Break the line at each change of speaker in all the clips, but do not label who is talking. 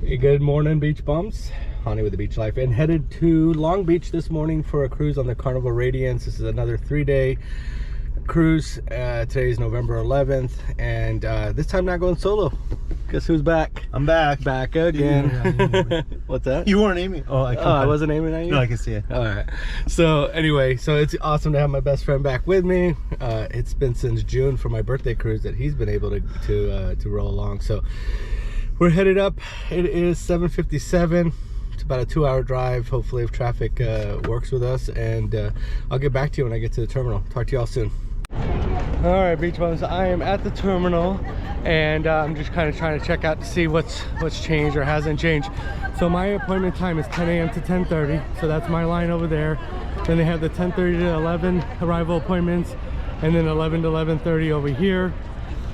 Hey, good morning, beach bums. Hani with the Beach Life, and headed to Long Beach this morning for a cruise on the Carnival Radiance. This is another 3-day cruise. Today is November 11th, and this time not going solo. Guess who's back?
I'm back.
Back again. What's that?
You weren't aiming. Oh,
I wasn't aiming at you?
No, I can see it.
All right. So anyway, so it's awesome to have my best friend back with me. It's been since June for my birthday cruise that he's been able to roll along. So we're headed up. It is 7:57. It's about a 2-hour drive, hopefully, if traffic works with us. And I'll get back to you when I get to the terminal. Talk to you all soon. All right, beach bums, I am at the terminal, and I'm just kind of trying to check out to see what's changed or hasn't changed. So my appointment time is 10 a.m. to 10:30, so that's my line over there. Then they have the 10:30 to 11 arrival appointments, and then 11 to 11:30 over here.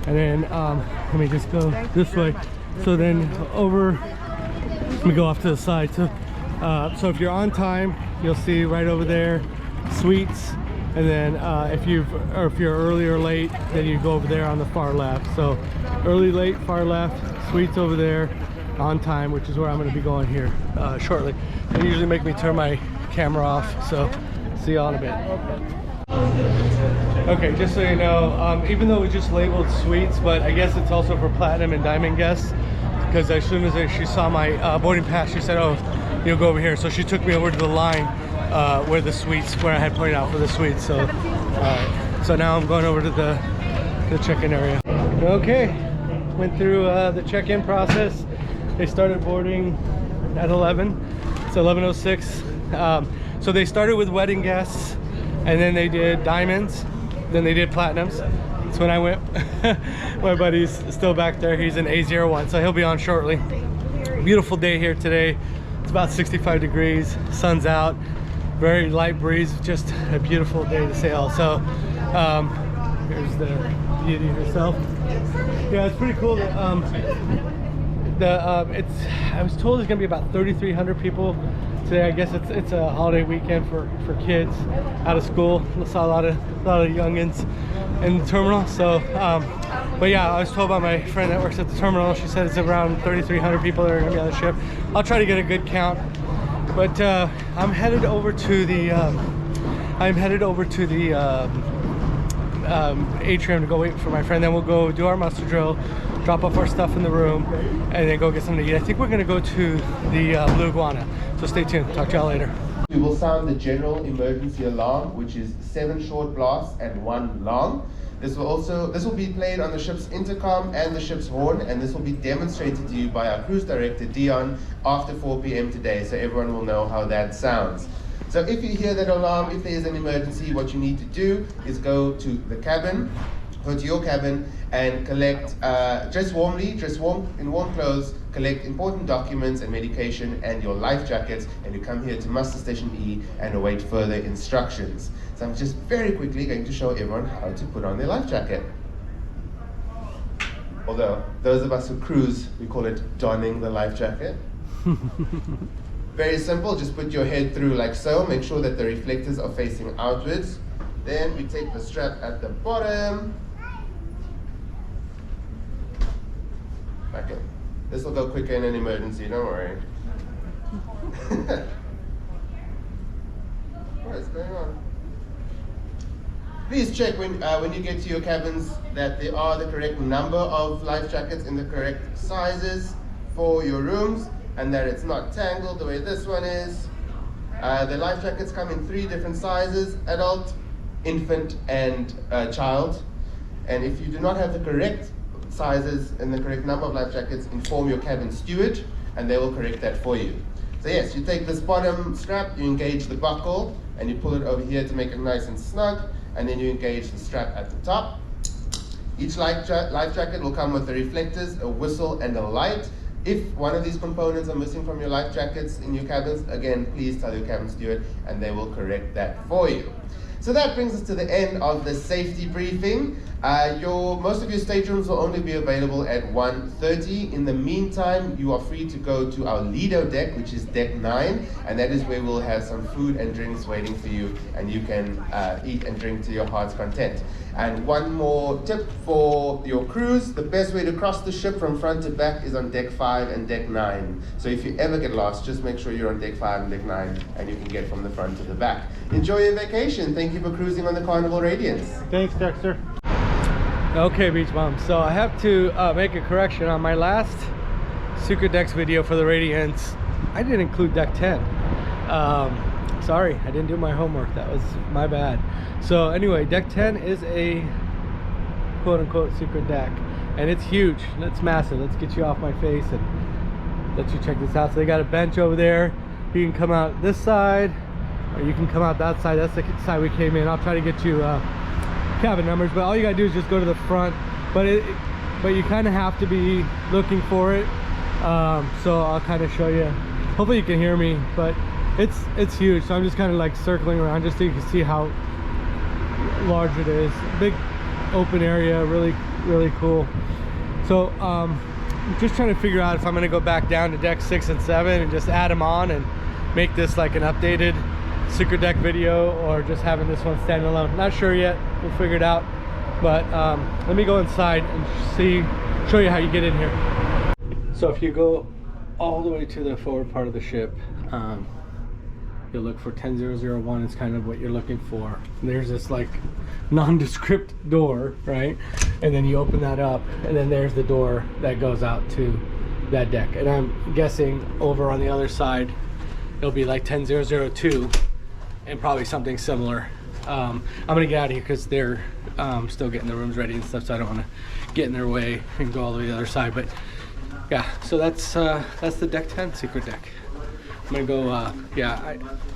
And then let me just go this way. So then over, let me go off to the side. So if you're on time, you'll see right over there suites. And then if you're early or late, then you go over there on the far left. So early, late, far left, suites over there, on time, which is where I'm going to be going here shortly. They usually make me turn my camera off, so see y'all in a bit. Okay, just so you know, even though it's just labeled suites, but I guess it's also for platinum and diamond guests, because as soon as she saw my boarding pass, she said, oh, you'll go over here. So she took me over to the line where the suites, where I had pointed out for the suites. So so now I'm going over to the check-in area. Okay, went through the check-in process. They started boarding at 11. It's 11:06. So they started with wedding guests, and then they did diamonds, then they did platinums. That's when I went. My buddy's still back there. He's in A01, so he'll be on shortly. Beautiful day here today. It's about 65 degrees, sun's out, very light breeze, just a beautiful day to sail. So here's the beauty herself. Yeah, it's pretty cool that I was told there's gonna be about 3,300 people today. I guess it's a holiday weekend for kids out of school. I saw a lot of youngins in the terminal. So but yeah, I was told by my friend that works at the terminal, she said it's around 3,300 people that are gonna be on the ship. I'll try to get a good count. But I'm headed over to the atrium to go wait for my friend. Then we'll go do our muster drill, drop off our stuff in the room, and then go get something to eat. I think we're gonna go to the Blue Iguana. So stay tuned. Talk to y'all later.
We will sound the general emergency alarm, which is 7 short blasts and 1 long. This will be played on the ship's intercom and the ship's horn, and this will be demonstrated to you by our cruise director Dion after 4 p.m. today, so everyone will know how that sounds. So if you hear that alarm, if there is an emergency, what you need to do is go to the cabin, go to your cabin and collect, dress warm in warm clothes, collect important documents and medication and your life jackets, and you come here to Muster Station E and await further instructions. So I'm just very quickly going to show everyone how to put on their life jacket. Although those of us who cruise, we call it donning the life jacket. Very simple, just put your head through like so, make sure that the reflectors are facing outwards. Then we take the strap at the bottom. Back in. This will go quicker in an emergency, don't worry. What is going on? Please check when you get to your cabins that there are the correct number of life jackets in the correct sizes for your rooms, and that it's not tangled the way this one is. The life jackets come in 3 different sizes: adult, infant, and child. And if you do not have the correct sizes and the correct number of life jackets, inform your cabin steward and they will correct that for you. So yes, you take this bottom strap, you engage the buckle, and you pull it over here to make it nice and snug, and then you engage the strap at the top. Each life jacket will come with the reflectors, a whistle, and a light. If one of these components are missing from your life jackets in your cabins, again, please tell your cabin steward and they will correct that for you. So that brings us to the end of the safety briefing. Most of your staterooms will only be available at 1:30. In the meantime, you are free to go to our Lido deck, which is deck 9, and that is where we'll have some food and drinks waiting for you, and you can eat and drink to your heart's content. And one more tip for your cruise: the best way to cross the ship from front to back is on deck 5 and deck 9. So if you ever get lost, just make sure you're on deck 5 and deck 9, and you can get from the front to the back. Enjoy your vacation. Thank you for cruising on the Carnival Radiance.
Thanks, Dexter. Okay, Beach Bum, so I have to make a correction on my last Secret Decks video for the Radiance. I didn't include deck 10. Sorry, I didn't do my homework. That was my bad. So anyway, deck 10 is a quote-unquote secret deck, and it's huge. It's massive. Let's get you off my face and let you check this out. So they got a bench over there. You can come out this side, or you can come out that side. That's the side we came in. I'll try to get you cabin numbers, but all you gotta do is just go to the front. But you kind of have to be looking for it. So I'll kind of show you. Hopefully you can hear me, but it's huge. So I'm just kind of like circling around just so you can see how large it is. Big open area, really cool. So I'm just trying to figure out if I'm going to go back down to deck 6 and 7 and just add them on and make this like an updated secret deck video, or just having this one stand alone. Not sure yet. We'll figure it out. But let me go inside and show you how you get in here. So if you go all the way to the forward part of the ship, you'll look for 10001 is kind of what you're looking for. And there's this like nondescript door, right? And then you open that up, and then there's the door that goes out to that deck. And I'm guessing over on the other side it'll be like 10002 and probably something similar. I'm gonna get out of here because they're still getting the rooms ready and stuff, so I don't want to get in their way and go all the way to the other side. But yeah, so that's the deck 10 secret deck. I'm gonna go,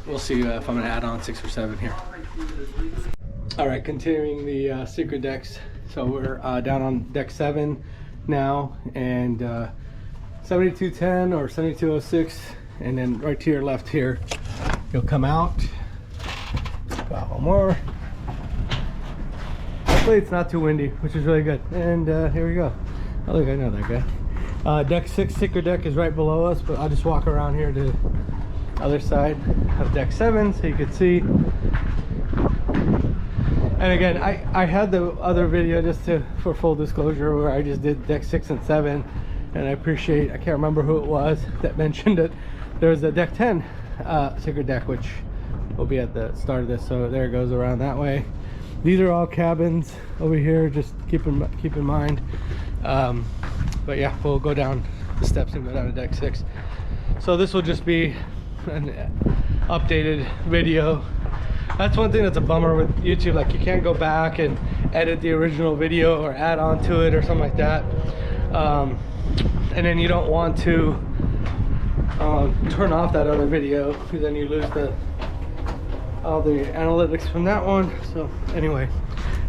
we'll see if I'm gonna add on 6 or 7 here. All right, continuing the secret decks. So we're down on deck 7 now, and 7210 or 7206, and then right to your left here, you'll come out. Got one more. Hopefully it's not too windy, which is really good. And here we go. Oh look, I know that guy. Deck 6 secret deck is right below us, but I'll just walk around here to the other side of deck 7 so you can see. And again, I had the other video just for full disclosure where I just did deck 6 and 7, and I can't remember who it was that mentioned it. There's a deck 10 secret deck, which will be at the start of this. So there it goes around that way. These are all cabins over here, just keep in mind. But yeah, we'll go down the steps and go down to deck 6. So this will just be an updated video. That's one thing that's a bummer with YouTube, like you can't go back and edit the original video or add on to it or something like that. And then you don't want to turn off that other video, because then you lose all the analytics from that one. So anyway,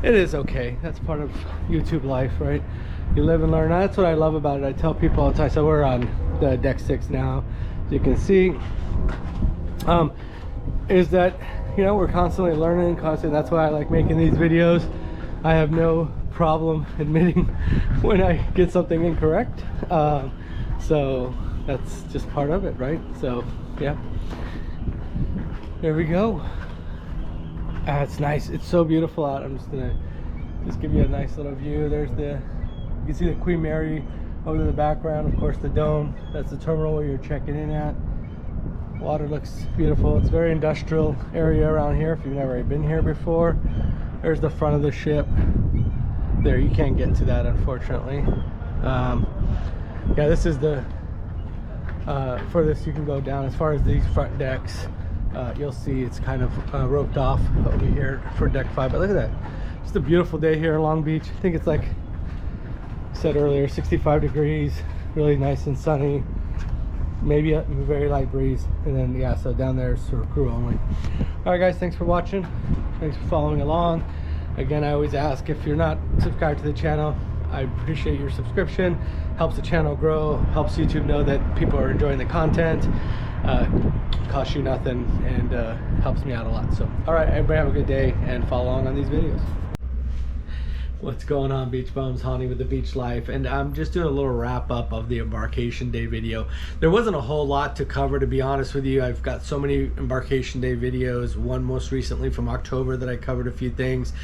it is okay. That's part of YouTube life, right? You live and learn. That's what I love about it. I tell people all the time. So we're on the deck 6 now, as you can see. Is that, you know, we're constantly learning, that's why I like making these videos. I have no problem admitting when I get something incorrect. So that's just part of it, right? So yeah, there we go. It's nice. It's so beautiful out. I'm just gonna give you a nice little view. There's you can see the Queen Mary over in the background. Of course, the dome. That's the terminal where you're checking in at. Water looks beautiful. It's a very industrial area around here if you've never been here before. There's the front of the ship. There, you can't get to that, unfortunately. Yeah, this is the furthest you can go down. As far as these front decks, you'll see it's kind of roped off over here for deck 5. But look at that. Just a beautiful day here in Long Beach. I think it's like I said earlier, 65 degrees, really nice and sunny. Maybe a very light breeze. And then yeah, so down there is for crew only. All right guys, thanks for watching. Thanks for following along. Again, I always ask, if you're not subscribed to the channel, I appreciate your subscription. Helps the channel grow, helps YouTube know that people are enjoying the content. Costs you nothing, and helps me out a lot. So all right, everybody have a good day and follow on these videos. What's going on, Beach Bums? Hani with the Beach Life, and I'm just doing a little wrap up of the Embarkation Day video. There wasn't a whole lot to cover, to be honest with you. I've got so many Embarkation Day videos, one most recently from October that I covered a few things.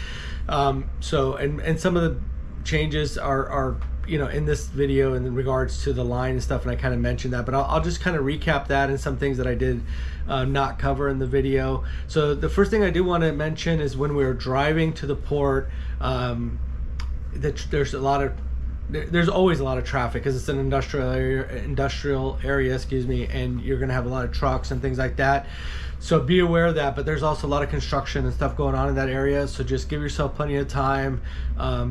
So some of the changes are in this video in regards to the line and stuff, and I kind of mentioned that, but I'll just kind of recap that and some things that I did not cover in the video. So the first thing I do want to mention is when we were driving to the port, there's always a lot of traffic because it's an industrial area, excuse me, and you're gonna have a lot of trucks and things like that. So be aware of that, but there's also a lot of construction and stuff going on in that area, so just give yourself plenty of time.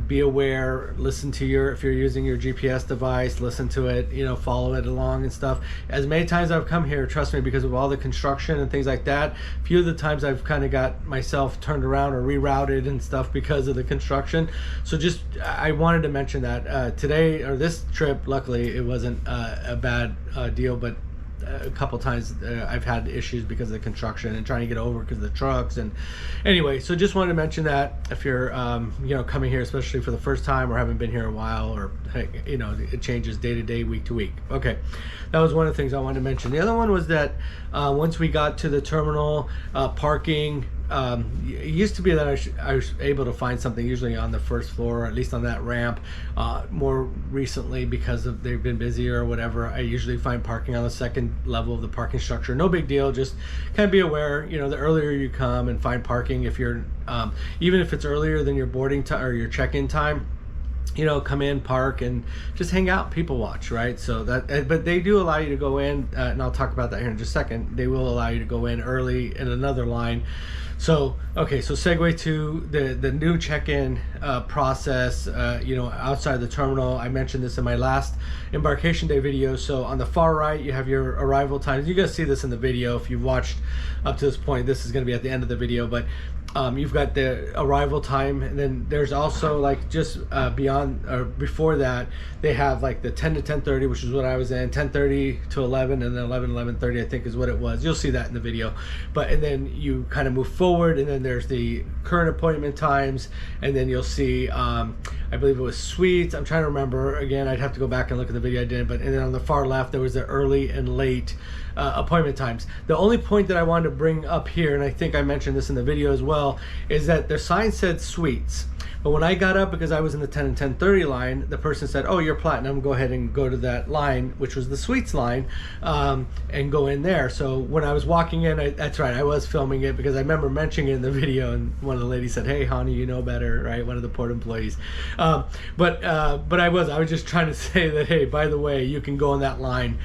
Be aware, listen to if you're using your GPS device, listen to it, follow it along and stuff. As many times I've come here, trust me, because of all the construction and things like that, a few of the times I've kind of got myself turned around or rerouted and stuff because of the construction. So just, I wanted to mention that today, or this trip, luckily it wasn't a bad deal, but a couple times I've had issues because of the construction and trying to get over because of the trucks. And anyway, so just wanted to mention that if you're coming here, especially for the first time or haven't been here a while, or it changes day to day, week to week. Okay, that was one of the things I wanted to mention. The other one was that once we got to the terminal, parking, it used to be that I was able to find something usually on the first floor, or at least on that ramp. More recently, because they've been busier or whatever, I usually find parking on the second level of the parking structure. No big deal, just kind of be aware, the earlier you come and find parking, if you're even if it's earlier than your boarding time or your check-in time, come in, park, and just hang out, people watch, right? So that, but they do allow you to go in, and I'll talk about that here in just a second. They will allow you to go in early in another line. So, okay, so segue to the new check-in process, outside the terminal. I mentioned this in my last Embarkation Day video. So on the far right, you have your arrival times. You guys see this in the video. If you've watched up to this point, this is gonna be at the end of the video, but you've got the arrival time, and then there's also just beyond or before that, they have like the 10 to 10:30, which is what I was in, 10:30 to 11, and then 11:30 I think is what it was. You'll see that in the video. And then you kind of move forward, and then there's the current appointment times, and then you'll see I believe it was suites. I'm trying to remember again. I'd have to go back and look at the video I did, and then on the far left there was the early and late appointment times. The only point that I wanted to bring up here, and I think I mentioned this in the video as well, is that the sign said suites, but when I got up, because I was in the 10 and 10:30 line, the person said, "Oh, you're platinum, go ahead and go to that line," which was the suites line, and go in there. So when I was walking in, that's right, I was filming it because I remember mentioning it in the video, and one of the ladies said, "Hey, Hani, you know better," right? One of the port employees. But I was just trying to say that, hey, by the way, you can go in that line.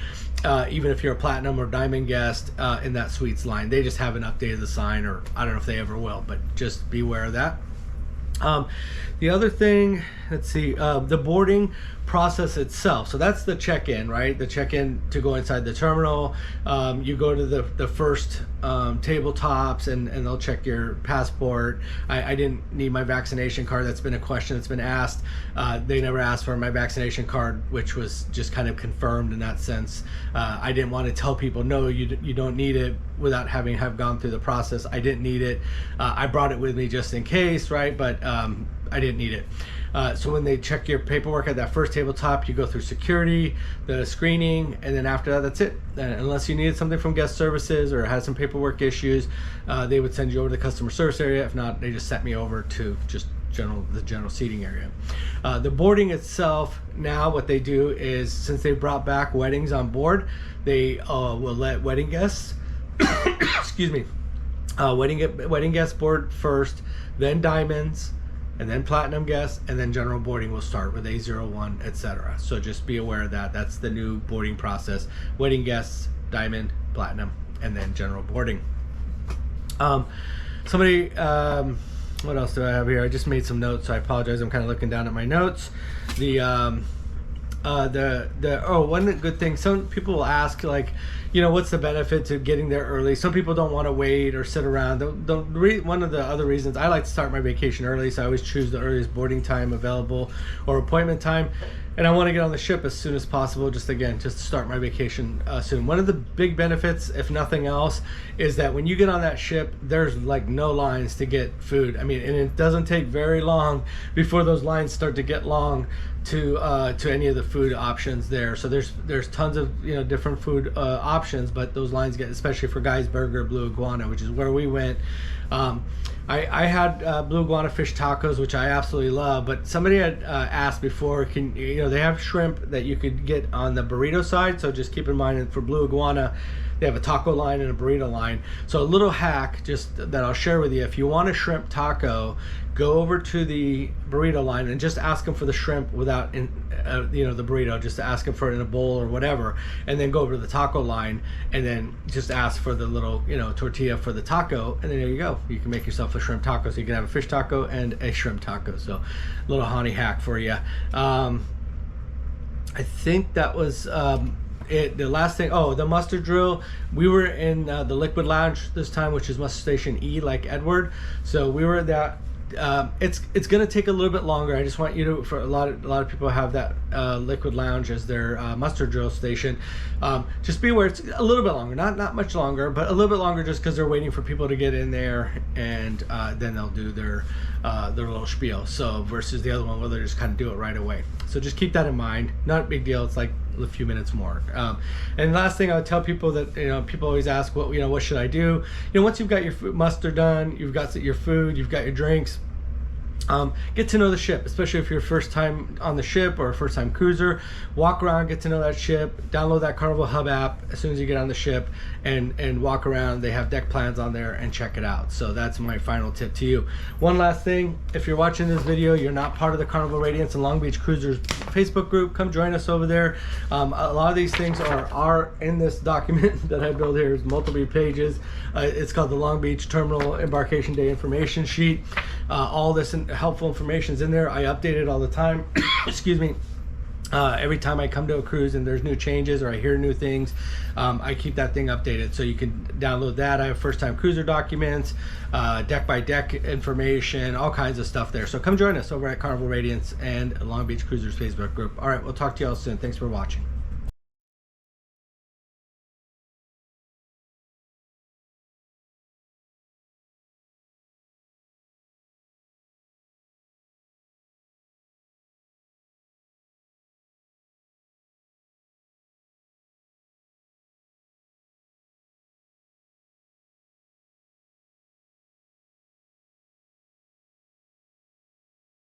Even if you're a platinum or diamond guest in that suites line. They just haven't updated the sign, or I don't know if they ever will, but just be aware of that. The other thing, let's see, the boarding process itself. So that's the check-in, right? The check-in to go inside the terminal. You go to the first tabletops, and they'll check your passport. I didn't need my vaccination card. That's been a question that's been asked. They never asked for my vaccination card, which was just kind of confirmed in that sense. I didn't want to tell people, no, you don't need it, without having gone through the process. I didn't need it. I brought it with me just in case, right? But I didn't need it. So when they check your paperwork at that first tabletop, you go through security, the screening, and then after that, that's it. Unless you needed something from guest services or had some paperwork issues, they would send you over to the customer service area. If not, they just sent me over to just the general seating area. The boarding itself, now what they do is, since they brought back weddings on board, they will let wedding guests excuse me, wedding guests board first, then diamonds, and then platinum guests, and then general boarding will start with A01, etc. So just be aware of that. That's the new boarding process: wedding guests, diamond, platinum, and then general boarding. What else do I have here? I just made some notes, so I apologize. I'm kind of looking down at my notes. One good thing, some people will ask, like, what's the benefit to getting there early? Some people don't want to wait or sit around. One of the other reasons I like to start my vacation early, so I always choose the earliest boarding time available or appointment time. And I want to get on the ship as soon as possible, just to start my vacation soon. One of the big benefits, if nothing else, is that when you get on that ship, there's like no lines to get food. I mean, and it doesn't take very long before those lines start to get long to any of the food options there. So there's tons of different food options, but those lines get, especially for Guy's Burger, Blue Iguana, which is where we went. I had blue iguana fish tacos, which I absolutely love, but somebody had asked before, they have shrimp that you could get on the burrito side, so just keep in mind for blue iguana, they have a taco line and a burrito line. So a little hack just that I'll share with you: if you want a shrimp taco, go over to the burrito line and just ask them for the shrimp without the burrito. Just ask them for it in a bowl or whatever, and then go over to the taco line and then just ask for the little tortilla for the taco, and then there you go. You can make yourself a shrimp taco. So you can have a fish taco and a shrimp taco. So a little honey hack for you. I think that was the last thing. Oh, the muster drill. We were in the liquid lounge this time, which is muster station E, like Edward. So we were at that. It's going to take a little bit longer. I just want you to, for a lot of people have that liquid lounge as their muster drill station. Just be aware it's a little bit longer, not much longer, but a little bit longer, just because they're waiting for people to get in there, and then they'll do their little spiel. So versus the other one where they just kind of do it right away. So just keep that in mind. Not a big deal. It's like a few minutes more. And last thing I would tell people that people always ask, what should I do? Once you've got your muster done, you've got your food, you've got your drinks. Get to know the ship, especially if you're first time on the ship or a first time cruiser. Walk around, get to know that ship, download that Carnival Hub app as soon as you get on the ship, and walk around. They have deck plans on there, and check it out. So that's my final tip to you. One last thing: if you're watching this video, you're not part of the Carnival Radiance and Long Beach Cruisers Facebook group, come join us over there. A lot of these things are in this document that I built here. It's multiple pages. It's called the Long Beach Terminal Embarkation Day Information Sheet. All this helpful information is in there. I update it all the time. Excuse me. Every time I come to a cruise and there's new changes or I hear new things, I keep that thing updated. So you can download that. I have first time cruiser documents, deck by deck information, all kinds of stuff there. So come join us over at Carnival Radiance and Long Beach Cruisers Facebook group. All right, we'll talk to you all soon. Thanks for watching.